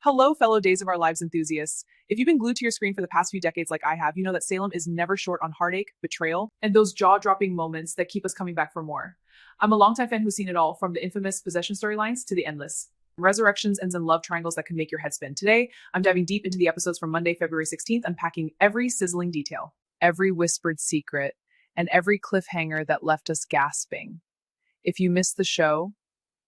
Hello, fellow Days of Our Lives enthusiasts. If you've been glued to your screen for the past few decades like I have, you know that Salem is never short on heartache, betrayal, and those jaw dropping moments that keep us coming back for more. I'm a longtime fan who's seen it all, from the infamous possession storylines to the endless resurrections, ends, and love triangles that can make your head spin. Today, I'm diving deep into the episodes from Monday, February 16th, unpacking every sizzling detail, every whispered secret, and every cliffhanger that left us gasping. If you missed the show,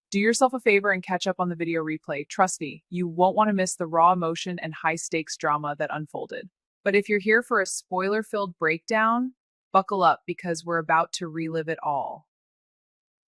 do yourself a favor and catch up on the video replay. Trust me, you won't want to miss the raw emotion and high stakes drama that unfolded. But if you're here for a spoiler filled breakdown, buckle up because we're about to relive it all.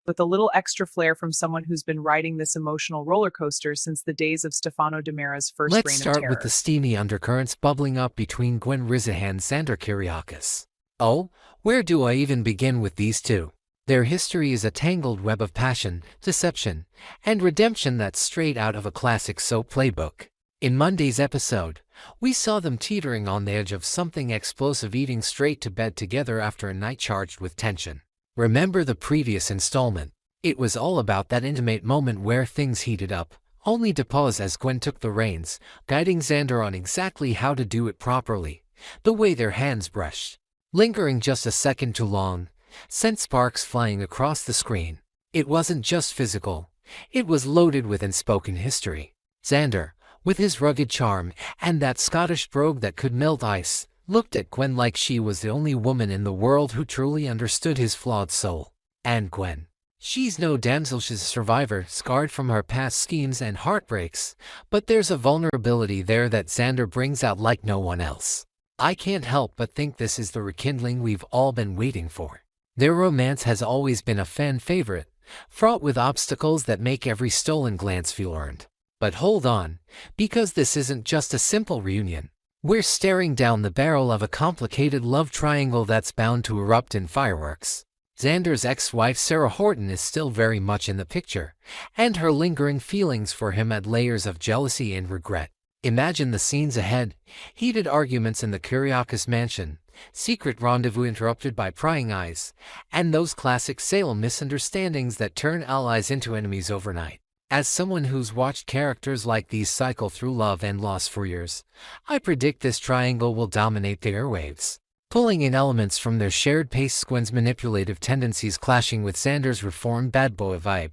With a little extra flair from someone who's been riding this emotional roller coaster since the days of Stefano DiMera's first Let's reign of start with terror. the steamy undercurrents bubbling up between Gwen Rizza and Xander Kyriakis. Oh, where do I even begin with these two? Their history is a tangled web of passion, deception, and redemption that's straight out of a classic soap playbook. In Monday's episode, we saw them teetering on the edge of something explosive, eating straight to bed together after a night charged with tension. Remember the previous installment? It was all about that intimate moment where things heated up, only to pause as Gwen took the reins, guiding Xander on exactly how to do it properly. The way their hands brushed, lingering just a second too long, sent sparks flying across the screen. It wasn't just physical, it was loaded with unspoken history. Xander, with his rugged charm and that Scottish brogue that could melt ice, looked at Gwen like she was the only woman in the world who truly understood his flawed soul. And Gwen, she's no damsel, she's a survivor, scarred from her past schemes and heartbreaks, but there's a vulnerability there that Xander brings out like no one else. I can't help but think this is the rekindling we've all been waiting for. Their romance has always been a fan favorite, fraught with obstacles that make every stolen glance feel earned. But hold on, because this isn't just a simple reunion. We're staring down the barrel of a complicated love triangle that's bound to erupt in fireworks. Xander's ex-wife Sarah Horton is still very much in the picture, and her lingering feelings for him add layers of jealousy and regret. Imagine the scenes ahead: heated arguments in the Kyriakis mansion, secret rendezvous interrupted by prying eyes, and those classic Salem misunderstandings that turn allies into enemies overnight. As someone who's watched characters like these cycle through love and loss for years, I predict this triangle will dominate the airwaves, pulling in elements from their shared pace, Gwen's manipulative tendencies clashing with Xander's reformed bad boy vibe,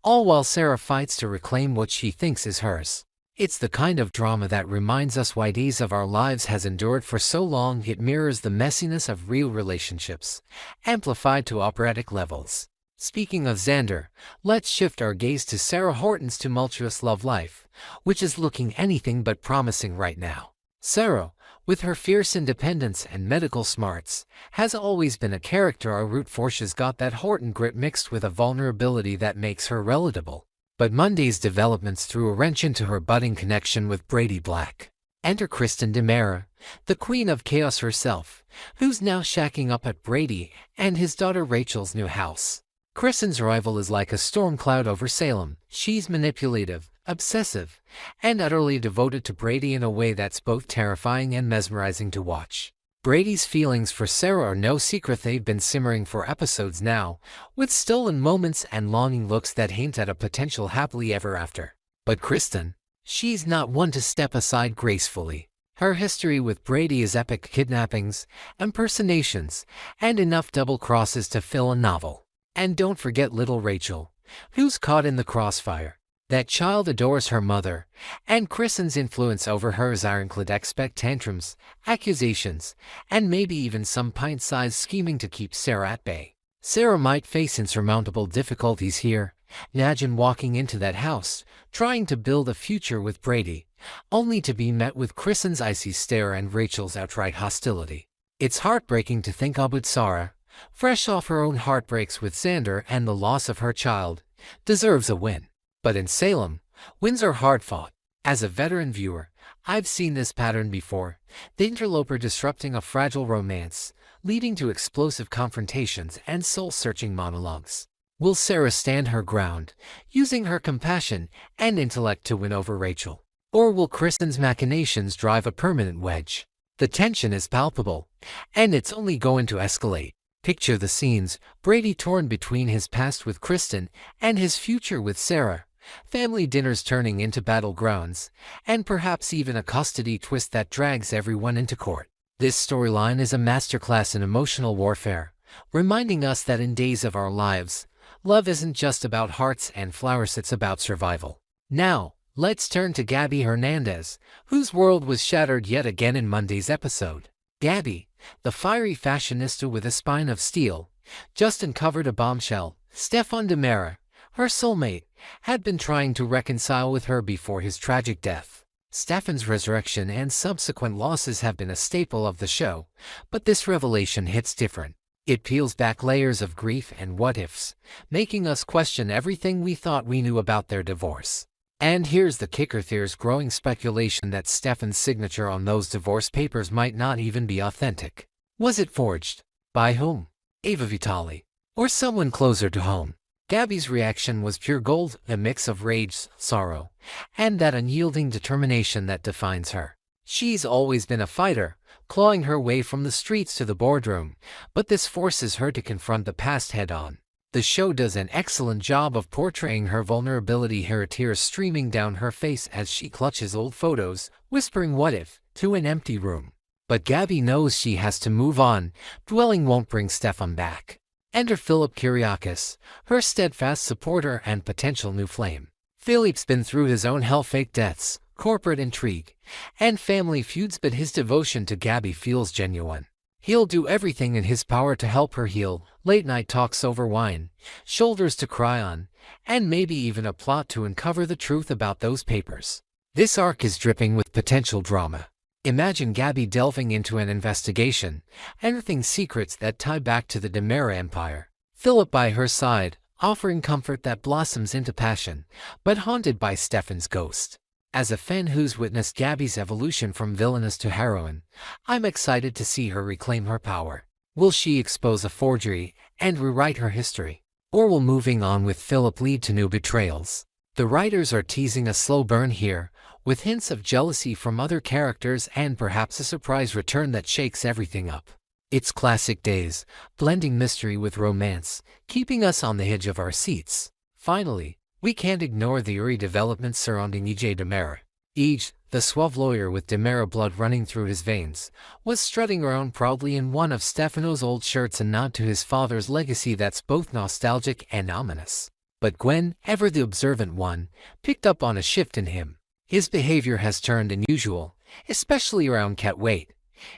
all while Sarah fights to reclaim what she thinks is hers. It's the kind of drama that reminds us why Days of Our Lives has endured for so long. It mirrors the messiness of real relationships, amplified to operatic levels. Speaking of Xander, let's shift our gaze to Sarah Horton's tumultuous love life, which is looking anything but promising right now. Sarah, with her fierce independence and medical smarts, has always been a character I root for. She's got that Horton grit mixed with a vulnerability that makes her relatable. But Monday's developments threw a wrench into her budding connection with Brady Black. Enter Kristen DiMera, the queen of chaos herself, who's now shacking up at Brady and his daughter Rachel's new house. Kristen's arrival is like a storm cloud over Salem. She's manipulative, obsessive, and utterly devoted to Brady in a way that's both terrifying and mesmerizing to watch. Brady's feelings for Sarah are no secret. They've been simmering for episodes now, with stolen moments and longing looks that hint at a potential happily ever after. But Kristen, she's not one to step aside gracefully. Her history with Brady is epic: kidnappings, impersonations, and enough double crosses to fill a novel. And don't forget little Rachel, who's caught in the crossfire. That child adores her mother, and Kristen's influence over her is ironclad. Expect tantrums, accusations, and maybe even some pint-sized scheming to keep Sarah at bay. Sarah might face insurmountable difficulties here. Imagine walking into that house, trying to build a future with Brady, only to be met with Kristen's icy stare and Rachel's outright hostility. It's heartbreaking to think about Sarah, fresh off her own heartbreaks with Xander and the loss of her child, deserves a win. But in Salem, wins are hard-fought. As a veteran viewer, I've seen this pattern before: the interloper disrupting a fragile romance, leading to explosive confrontations and soul-searching monologues. Will Sarah stand her ground, using her compassion and intellect to win over Rachel? Or will Kristen's machinations drive a permanent wedge? The tension is palpable, and it's only going to escalate. Picture the scenes: Brady torn between his past with Kristen and his future with Sarah, family dinners turning into battlegrounds, and perhaps even a custody twist that drags everyone into court. This storyline is a masterclass in emotional warfare, reminding us that in days of our lives, love isn't just about hearts and flowers, it's about survival. Now, let's turn to Gabby Hernandez, whose world was shattered yet again in Monday's episode. Gabby, the fiery fashionista with a spine of steel, just uncovered a bombshell. Stefano DiMera, her soulmate, had been trying to reconcile with her before his tragic death. Stefan's resurrection and subsequent losses have been a staple of the show, but this revelation hits different. It peels back layers of grief and what-ifs, making us question everything we thought we knew about their divorce. And here's the kicker: there's growing speculation that Stefan's signature on those divorce papers might not even be authentic. Was it forged? By whom? Ava Vitali? Or someone closer to home? Gabby's reaction was pure gold, a mix of rage, sorrow, and that unyielding determination that defines her. She's always been a fighter, clawing her way from the streets to the boardroom, but this forces her to confront the past head-on. The show does an excellent job of portraying her vulnerability, her tears streaming down her face as she clutches old photos, whispering "what if" to an empty room. But Gabby knows she has to move on. Dwelling won't bring Stefan back. Enter Philip Kyriakis, her steadfast supporter and potential new flame. Philip's been through his own hell-fake deaths, corporate intrigue, and family feuds, but his devotion to Gabby feels genuine. He'll do everything in his power to help her heal, late-night talks over wine, shoulders to cry on, and maybe even a plot to uncover the truth about those papers. This arc is dripping with potential drama. Imagine Gabby delving into an investigation, unearthing secrets that tie back to the DiMera empire. Philip by her side, offering comfort that blossoms into passion, but haunted by Stefan's ghost. As a fan who's witnessed Gabby's evolution from villainess to heroine, I'm excited to see her reclaim her power. Will she expose a forgery and rewrite her history? Or will moving on with Philip lead to new betrayals? The writers are teasing a slow burn here, with hints of jealousy from other characters and perhaps a surprise return that shakes everything up. It's classic days, blending mystery with romance, keeping us on the edge of our seats. Finally, we can't ignore the eerie developments surrounding EJ DiMera. EJ, the suave lawyer with DiMera blood running through his veins, was strutting around proudly in one of Stefano's old shirts, a nod to his father's legacy that's both nostalgic and ominous. But Gwen, ever the observant one, picked up on a shift in him. His behavior has turned unusual, especially around Cat. Wait,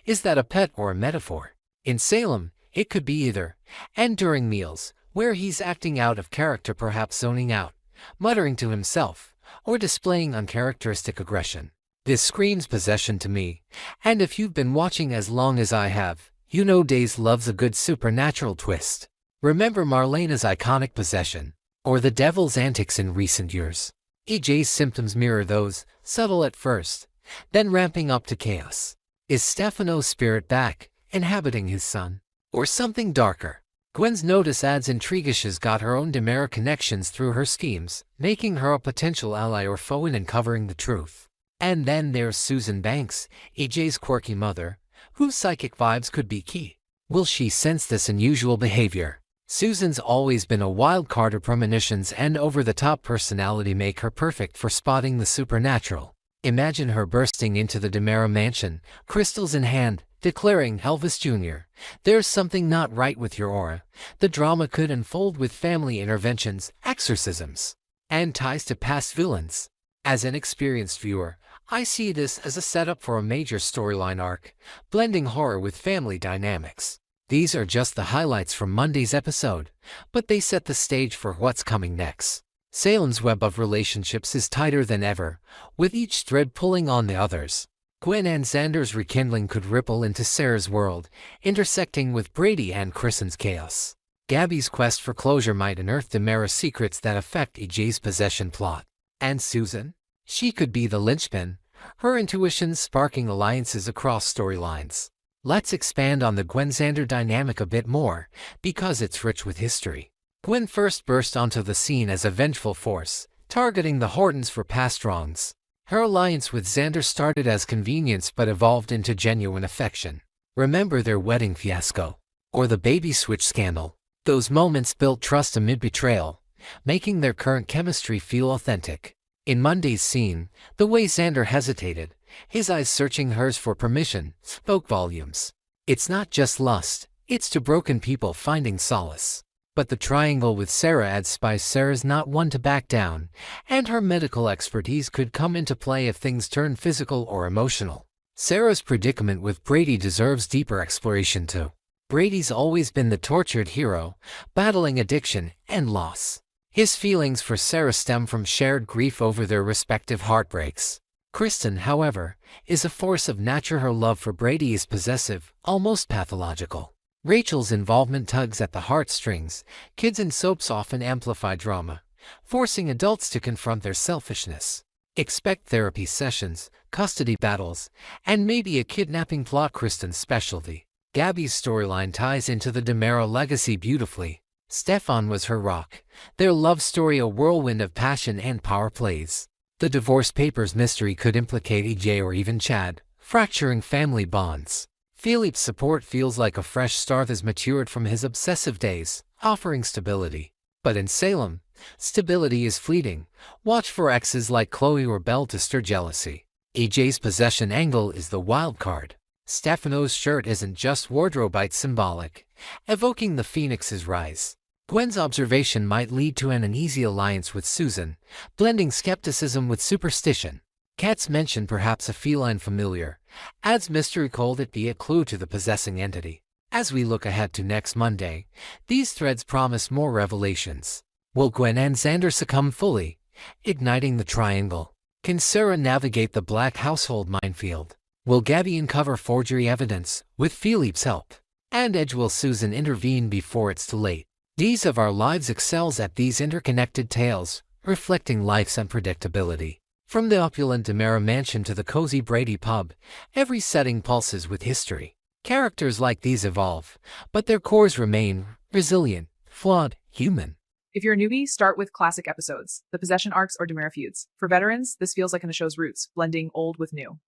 is that a pet or a metaphor? In Salem, it could be either, and during meals, where he's acting out of character, perhaps zoning out, muttering to himself, or displaying uncharacteristic aggression. This screams possession to me, and if you've been watching as long as I have, you know Days loves a good supernatural twist. Remember Marlena's iconic possession, or the devil's antics in recent years. EJ's symptoms mirror those, subtle at first, then ramping up to chaos. Is Stefano's spirit back, inhabiting his son? Or something darker? Gwen's notice adds intrigue. She's got her own DiMera connections through her schemes, making her a potential ally or foe in uncovering the truth. And then there's Susan Banks, EJ's quirky mother, whose psychic vibes could be key. Will she sense this unusual behavior? Susan's always been a wild card. Her premonitions and over-the-top personality make her perfect for spotting the supernatural. Imagine her bursting into the DiMera mansion, crystals in hand, declaring, "Elvis Jr., there's something not right with your aura." The drama could unfold with family interventions, exorcisms, and ties to past villains. As an experienced viewer, I see this as a setup for a major storyline arc, blending horror with family dynamics. These are just the highlights from Monday's episode, but they set the stage for what's coming next. Salem's web of relationships is tighter than ever, with each thread pulling on the others. Gwen and Xander's rekindling could ripple into Sarah's world, intersecting with Brady and Kristen's chaos. Gabby's quest for closure might unearth DiMera's secrets that affect EJ's possession plot. And Susan? She could be the linchpin, her intuition sparking alliances across storylines. Let's expand on the Gwen-Xander dynamic a bit more, because it's rich with history. Gwen first burst onto the scene as a vengeful force, targeting the Hortons for past wrongs. Her alliance with Xander started as convenience but evolved into genuine affection. Remember their wedding fiasco? Or the baby switch scandal? Those moments built trust amid betrayal, making their current chemistry feel authentic. In Monday's scene, the way Xander hesitated, his eyes searching hers for permission, spoke volumes. It's not just lust, it's two broken people finding solace. But the triangle with Sarah adds spice. Sarah's not one to back down, and her medical expertise could come into play if things turn physical or emotional. Sarah's predicament with Brady deserves deeper exploration too. Brady's always been the tortured hero, battling addiction and loss. His feelings for Sarah stem from shared grief over their respective heartbreaks. Kristen, however, is a force of nature. Her love for Brady is possessive, almost pathological. Rachel's involvement tugs at the heartstrings. Kids in soaps often amplify drama, forcing adults to confront their selfishness. Expect therapy sessions, custody battles, and maybe a kidnapping plot. Kristen's specialty. Gabby's storyline ties into the DiMera legacy beautifully. Stefan was her rock, their love story a whirlwind of passion and power plays. The divorce papers mystery could implicate EJ or even Chad, fracturing family bonds. Philippe's support feels like a fresh start has matured from his obsessive days, offering stability. But in Salem, stability is fleeting. Watch for exes like Chloe or Belle to stir jealousy. EJ's possession angle is the wild card. Stefano's shirt isn't just wardrobe, it's symbolic, evoking the phoenix's rise. Gwen's observation might lead to an uneasy alliance with Susan, blending skepticism with superstition. Kat's mention, perhaps a feline familiar, adds mystery. Could it be a clue to the possessing entity? As we look ahead to next Monday, these threads promise more revelations. Will Gwen and Xander succumb fully, igniting the triangle? Can Sarah navigate the black household minefield? Will Gabby uncover forgery evidence, with Philippe's help? And will Susan intervene before it's too late? These of Our Lives excels at these interconnected tales, reflecting life's unpredictability. From the opulent DiMera mansion to the cozy Brady pub, every setting pulses with history. Characters like these evolve, but their cores remain resilient, flawed, human. If you're a newbie, start with classic episodes, the possession arcs or DiMera feuds. For veterans, this feels like in the show's roots, blending old with new.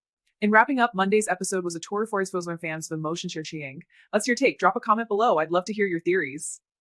In wrapping up, Monday's episode was a tour de force for fans of emotion sharing. Let's hear your take. Drop a comment below. I'd love to hear your theories.